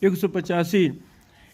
185۔